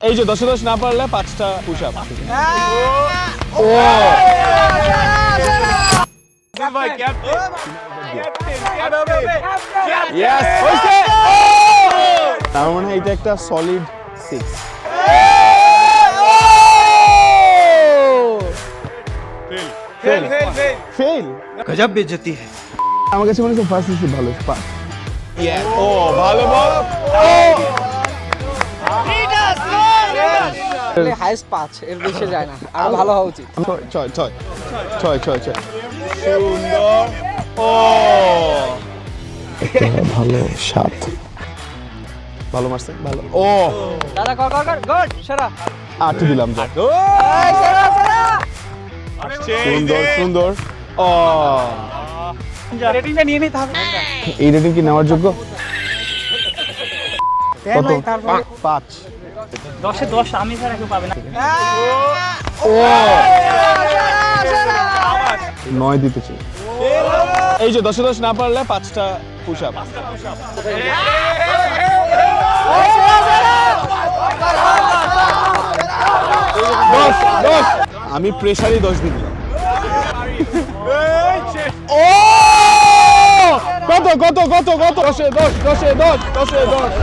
এই যে 10 10 না পারলে 5টা পুশ আপ। ও ভাই ক্যাপ্টেন ইয়েস হইছে। তার মানে এটা একটা সলিড 6। ফেল ফেল गजब बेइज्जती है। আমার কাছে মনে হচ্ছে ফার্স্ট ইজ ভালো পাস। ও ভালো বল। হাইস্ট 5 এর বেশি যায় না, আর ভালো হওয়া উচিত। ছয় সুন্দর। ও ভালো সাত, ভালো মারছে ভালো। ও দাদা কর গুড সেরা 8 দিলাম যা। এই সেরা সুন্দর সুন্দর। ও রেটিংটা নিয়ে নিতে হবে। এই রেটিং কি নেওয়ার যোগ্য? কত? 5। 10 এ 10 আমি ছাড়া কেউ পাবে না। ও 9 দিতে চাই। এই যে 10 10 না পারলে 5টা পুশ আপ। আমি প্রেসারই 10 দিই। ও কত কত কত কত 10 10 10 10 10 10